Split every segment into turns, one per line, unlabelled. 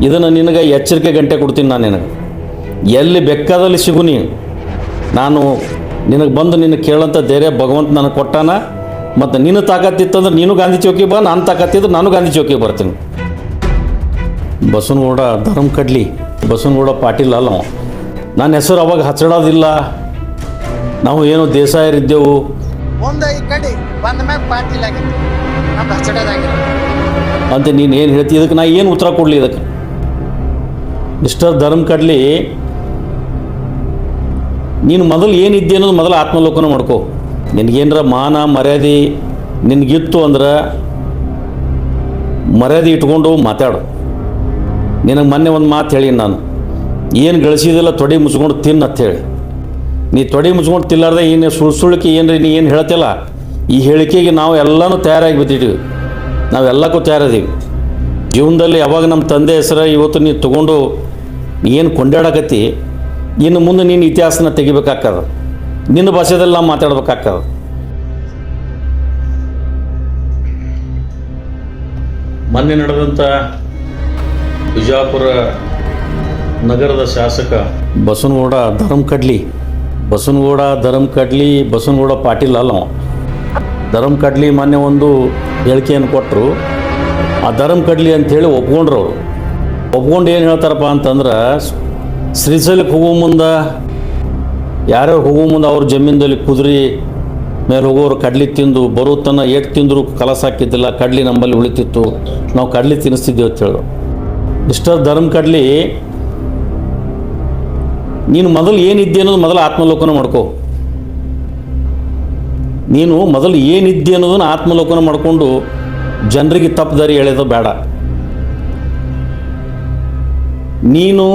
ಇದನ್ನು ನಿನಗೆ ಎಚ್ಚರಿಕೆ ಗಂಟೆ ಕೊಡ್ತೀನಿ ನಾನು ನಿನಗೆ. ಎಲ್ಲಿ ಬೇಕಾದಲ್ಲಿ ಸಿಗು ನಾನು ನಿನಗೆ ಬಂದು ನಿನಗೆ ಕೇಳೋಂಥ ಧೈರ್ಯ ಭಗವಂತ ನನಗೆ ಕೊಟ್ಟಾನ. ಮತ್ತು ನೀನು ತಾಕತ್ತಿತ್ತಂದ್ರೆ ನೀನು ಗಾಂಧಿ ಚೌಕಿಗೆ ಬಾ, ನಾನು ತಾಕತ್ತಿದ್ರೆ ನಾನು ಗಾಂಧಿ ಚೌಕಿಗೆ ಬರ್ತೀನಿ. ಬಸವನಗೌಡ ಧರ್ಮ ಕಡ್ಲಿ, ಬಸವನಗೌಡ ಪಾಟೀಲ್ ಅಲ್ಲ ಅವ. ನನ್ನ ಹೆಸರು ಅವಾಗ ಹಚ್ಚಡೋದಿಲ್ಲ. ನಾವು ಏನೋ ದೇಸಾಯರಿದ್ದೆವು.
ಮುಂದೆ ಈ ಕಡೆ ಬಂದ ಮ್ಯಾಗ ಪಾಟೀಲ್ ಆಗಿತ್ತು, ನಮ್ಮ ಹಚ್ಚಡೋದಾಗಿತ್ತು
ಅಂತ ನೀನು ಏನು ಹೇಳ್ತಿ? ಇದಕ್ಕೆ ನಾ ಏನು ಉತ್ತರ ಕೊಡಲಿ? ಇದಕ್ಕೆ ಮಿಸ್ಟರ್ ಧರ್ಮ ಕಡ್ಲಿ, ನೀನು ಮೊದಲು ಏನಿದ್ದೆ ಅನ್ನೋದು ಮೊದಲು ಆತ್ಮಲೋಕನ ಮಾಡ್ಕೋ. ನಿನಗೇನರ ಮಾನ ಮರ್ಯಾದೆ ನಿನಗಿತ್ತು ಅಂದ್ರೆ ಮರ್ಯಾದೆ ಇಟ್ಕೊಂಡು ಮಾತಾಡು. ನಿನಗೆ ಮೊನ್ನೆ ಒಂದು ಮಾತು ಹೇಳಿ, ನಾನು ಏನು ಗಳಿಸಿದಿಲ್ಲ ತೊಡೆ ಮುಚ್ಕೊಂಡು ತಿನ್ನು ಅಂಥೇಳಿ. ನೀ ತೊಡೆ ಮುಚ್ಕೊಂಡು ತಿಲ್ಲಾರ್ದೆ ಏನು ಸುಳ್ಳುಕಿ ಏನು ನೀ ಏನು ಹೇಳ್ತಿಲ್ಲ. ಈ ಹೇಳಿಕೆಗೆ ನಾವು ಎಲ್ಲನೂ ತಯಾರಾಗಿ ಬಿದ್ದಿದ್ದೀವಿ, ನಾವೆಲ್ಲಕ್ಕೂ ತಯಾರಿದ್ದೀವಿ. ಜೀವನದಲ್ಲಿ ಯಾವಾಗ ನಮ್ಮ ತಂದೆ ಹೆಸರು ಇವತ್ತು ನೀನು ತೊಗೊಂಡು ಏನು ಕೊಂಡಾಡಕತ್ತಿ, ಇನ್ನು ಮುಂದೆ ನೀನು ಇತಿಹಾಸನ ತೆಗಿಬೇಕಾಗ್ತದೆ. ನಿನ್ನ ಭಾಷೆದಲ್ಲಿ ನಾವು ಮಾತಾಡ್ಬೇಕಾಗ್ತದೆ. ಮೊನ್ನೆ ನಡೆದಂಥ ಬಿಜಾಪುರ ನಗರದ ಶಾಸಕ ಬಸವನಗೌಡ ಧರ್ಮ ಕಡ್ಲಿ, ಬಸವನಗೌಡ ಪಾಟೀಲ್ ಅಲ್ಲ ಅವ. ಧರ್ಮ ಕಡ್ಲಿ ಮೊನ್ನೆ ಒಂದು ಹೇಳಿಕೆಯನ್ನು ಕೊಟ್ಟರು. ಆ ಧರ್ಮ ಕಡ್ಲಿ ಅಂಥೇಳಿ ಒಪ್ಕೊಂಡ್ರು ಅವರು. ಒಪ್ಕೊಂಡು ಏನು ಹೇಳ್ತಾರಪ್ಪ ಅಂತಂದ್ರೆ, ಶ್ರೀಶೈಲಕ್ಕೆ ಹೋಗೋ ಮುಂದೆ ಯಾರ್ಯಾರು ಹೋಗೋ ಮುಂದೆ ಅವ್ರ ಜಮೀನಲ್ಲಿ ಕುದುರೆ ಮೇಲೆ ಹೋಗೋರು ಕಡ್ಲಿ ತಿಂದು ಬರೋ ತನ ಏಟು ತಿಂದರೂ ಕಲಸ ಹಾಕಿದ್ದಿಲ್ಲ, ಕಡ್ಲಿ ನಂಬಲ್ಲಿ ಉಳಿತಿತ್ತು, ನಾವು ಕಡ್ಲಿ ತಿನ್ನಿಸ್ತಿದ್ದೀವಿ ಅಂತ ಹೇಳೋದು. ಮಿಸ್ಟರ್ ಧರ್ಮ ಕಡ್ಲಿ, ನೀನು ಮೊದಲು ಏನಿದ್ದೆ ಅನ್ನೋದು ಮೊದಲು ಆತ್ಮಲೋಕನ ಮಾಡ್ಕೋ. ನೀನು ಮೊದಲು ಏನಿದ್ದೆ ಅನ್ನೋದನ್ನು ಆತ್ಮಲೋಕನ ಮಾಡಿಕೊಂಡು ಜನರಿಗೆ ತಪ್ಪು ದಾರಿ ಎಳೆಯೋದು ಬೇಡ. ನೀನು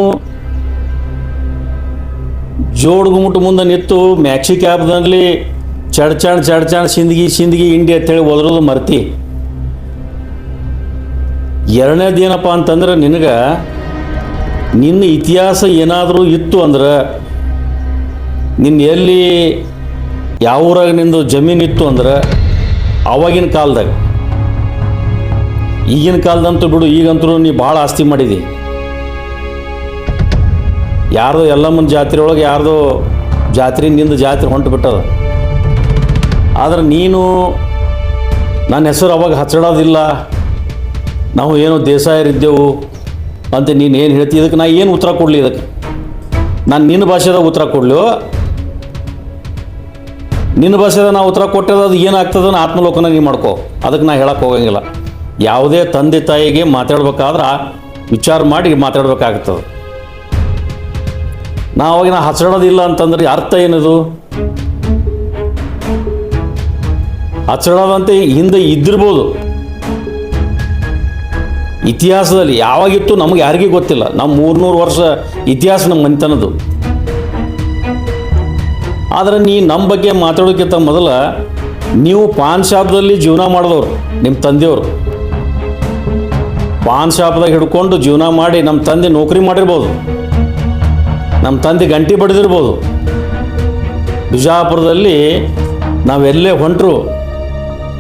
ಜೋಡ್ಗುಮುಟ್ಟು ಮುಂದೆ ನಿಂತು ಮ್ಯಾಕ್ಸಿ ಕ್ಯಾಬ್ನಲ್ಲಿ ಚಡ್ಚಾಣ್ ಸಿಂದಗಿ ಇಂಡಿ ಅಂತೇಳಿ ಒದರೋದು ಮರ್ತಿ. ಎರಡನೇದು ಏನಪ್ಪ ಅಂತಂದ್ರೆ, ನಿನಗೆ ನಿನ್ನ ಇತಿಹಾಸ ಏನಾದರೂ ಇತ್ತು ಅಂದ್ರೆ, ನಿನ್ನ ಎಲ್ಲಿ ಯಾವ ಊರಾಗ ನಿಂದು ಜಮೀನಿತ್ತು ಅಂದ್ರೆ ಆವಾಗಿನ ಕಾಲದಾಗ, ಈಗಿನ ಕಾಲದಂತೂ ಬಿಡು, ಈಗಂತೂ ನೀ ಭಾಳ ಆಸ್ತಿ ಮಾಡಿದಿ. ಯಾರ್ದೋ ಎಲ್ಲಮ್ಮನ ಜಾತ್ರೆ ಒಳಗೆ ಯಾರ್ದೋ ಜಾತ್ರೆ ನಿಂದು ಜಾತ್ರೆ ಹೊಂಟು ಬಿಟ್ಟದ. ಆದರೆ ನೀನು ನನ್ನ ಹೆಸರು ಅವಾಗ ಹಚ್ಚಡೋದಿಲ್ಲ, ನಾವು ಏನೋ ದೇಸಾಯರಿದ್ದೆವು ಅಂತ ನೀನು ಏನು ಹೇಳ್ತಿ? ಇದಕ್ಕೆ ನಾ ಏನು ಉತ್ತರ ಕೊಡಲಿ? ಇದಕ್ಕೆ ನಾನು ನಿನ್ನ ಭಾಷೆದಾಗ ಉತ್ತರ ಕೊಡಲಿ? ನಿನ್ನ ಭಾಷೆದಾಗ ನಾವು ಉತ್ತರ ಕೊಟ್ಟದ ಅದು ಏನಾಗ್ತದೆ ಆತ್ಮಲೋಕನ ನೀವು ಮಾಡ್ಕೋ. ಅದಕ್ಕೆ ನಾ ಹೇಳಕ್ಕೆ ಹೋಗಂಗಿಲ್ಲ. ಯಾವುದೇ ತಂದೆ ತಾಯಿಗೆ ಮಾತಾಡ್ಬೇಕಾದ್ರೆ ವಿಚಾರ ಮಾಡಿ ಮಾತಾಡ್ಬೇಕಾಗ್ತದೆ. ಅವಾಗ ಹಚ್ಚಡೋದಿಲ್ಲ ಅಂತಂದ್ರೆ ಅರ್ಥ ಏನದು? ಹಚ್ಚಡೋದಂತೆ ಹಿಂದೆ ಇದ್ದಿರ್ಬೋದು, ಇತಿಹಾಸದಲ್ಲಿ ಯಾವಾಗಿತ್ತು ನಮಗೆ ಯಾರಿಗೂ ಗೊತ್ತಿಲ್ಲ. ನಾವು 300 ವರ್ಷ ಇತಿಹಾಸ ನಮ್ಮ ಮನೆತನದ್ದು. ಆದರೆ ನೀ ನಮ್ಮ ಬಗ್ಗೆ ಮಾತಾಡೋಕ್ಕಿಂತ ಮೊದಲ ನೀವು ಪಾನ್ ಶಾಪ್ದಲ್ಲಿ ಜೀವನ ಮಾಡಿದವರು, ನಿಮ್ಮ ತಂದೆಯವರು ಪಾನ್ ಶಾಪ್ದಾಗ ಹಿಡ್ಕೊಂಡು ಜೀವನ ಮಾಡಿ, ನಮ್ಮ ತಂದೆ ನೌಕರಿ ಮಾಡಿರ್ಬೋದು, ನಮ್ಮ ತಂದೆ ಗಂಟೆ ಬಡಿದಿರ್ಬೋದು. ಬಿಜಾಪುರದಲ್ಲಿ ನಾವೆಲ್ಲೇ ಹೊಂಟರು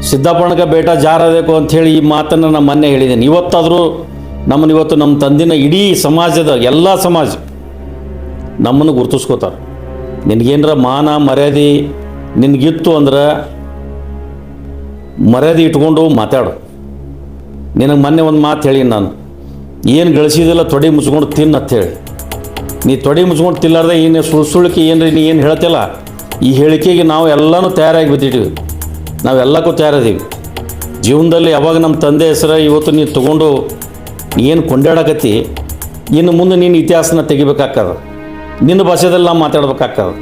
ಸಿದ್ದಪ್ಪಣ್ಣಗೆ ಬೇಟ ಜಾರಬೇಕು ಅಂಥೇಳಿ ಈ ಮಾತನ್ನು ನಾನು ಮೊನ್ನೆ ಹೇಳಿದ್ದೇನೆ. ಇವತ್ತಾದರೂ ಇವತ್ತು ನಮ್ಮ ತಂದಿನ ಇಡೀ ಸಮಾಜದ ಎಲ್ಲ ಸಮಾಜ ನಮ್ಮನ್ನು ಗುರುತಿಸ್ಕೋತಾರೆ. ನಿನಗೇನರ ಮಾನ ಮರ್ಯಾದೆ ನಿನಗಿತ್ತು ಅಂದ್ರೆ ಮರ್ಯಾದೆ ಇಟ್ಕೊಂಡು ಮಾತಾಡು. ನಿನಗೆ ಮೊನ್ನೆ ಒಂದು ಮಾತು ಹೇಳಿ, ನಾನು ಏನು ಗಳಿಸಿದಿಲ್ಲ ತೊಡೆ ಮುಚ್ಕೊಂಡು ತಿನ್ನು ಅಂಥೇಳಿ. ನೀ ತೊಡೆ ಮುಚ್ಕೊಂಡು ತಿಲ್ಲಾರ್ದೆ ಏನು ಸುಳ್ಳುಕಿ ಏನು ನೀ ಏನು ಹೇಳ್ತಿಲ್ಲ. ಈ ಹೇಳಿಕೆಗೆ ನಾವು ಎಲ್ಲನೂ ತಯಾರಾಗಿ ಬಿದ್ದಿದ್ದೀವಿ, ನಾವೆಲ್ಲಕ್ಕೂ ತಯಾರಿದ್ದೀವಿ. ಜೀವನದಲ್ಲಿ ಯಾವಾಗ ನಮ್ಮ ತಂದೆ ಹೆಸರು ಇವತ್ತು ನೀನು ತೊಗೊಂಡು ಏನು ಕೊಂಡಾಡಕತ್ತಿ, ಇನ್ನು ಮುಂದೆ ನೀನು ಇತಿಹಾಸನ ತೆಗಿಬೇಕಾಗ್ತದೆ. ನಿನ್ನ ಭಾಷೆದಲ್ಲಿ ನಾವು ಮಾತಾಡ್ಬೇಕಾಗ್ತದೆ.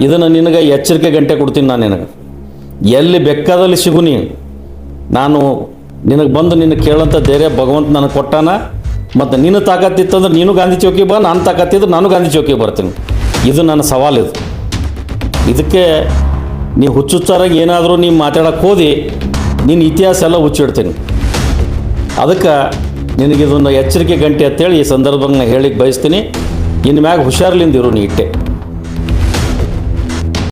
ಇದನ್ನು ನಿನಗೆ ಎಚ್ಚರಿಕೆ ಗಂಟೆ ಕೊಡ್ತೀನಿ ನಾನು ನಿನಗೆ. ಎಲ್ಲಿ ಬೇಕಾದಲ್ಲಿ ಸಿಗು ನಾನು ನಿನಗೆ ಬಂದು ನಿನಗೆ ಕೇಳೋಂಥ ಧೈರ್ಯ ಭಗವಂತ ನನಗೆ ಕೊಟ್ಟಾನ. ಮತ್ತು ನೀನು ತಾಕತ್ತಿತ್ತಂದ್ರೆ ನೀನು ಗಾಂಧಿ ಚೌಕಿಗೆ ಬಾ, ನಾನು ತಾಕತ್ತಿದ್ರೆ ನಾನು ಗಾಂಧಿ ಚೌಕಿಗೆ ಬರ್ತೀನಿ. ಇದು ನನ್ನ ಸವಾಲಿದು. ಇದಕ್ಕೆ ನೀ ಹುಚ್ಚುಚ್ಚಾರಾಗಿ ಏನಾದರೂ ನೀವು ಮಾತಾಡೋಕ್ಕೆ ಹೋದಿ, ನಿನ್ನ ಇತಿಹಾಸ ಎಲ್ಲ ಹುಚ್ಚಿಡ್ತೀನಿ. ಅದಕ್ಕೆ ನಿನಗಿದೊಂದು ಎಚ್ಚರಿಕೆ ಗಂಟೆ ಅಂತೇಳಿ ಈ ಸಂದರ್ಭದಲ್ಲಿ ನಾನು ಹೇಳಿಕ್ಕೆ ಬಯಸ್ತೀನಿ. ಇನ್ನು ಮ್ಯಾಗ ಹುಷಾರ್ಲಿಂದಿರು ನೀ ಇಟ್ಟೆ.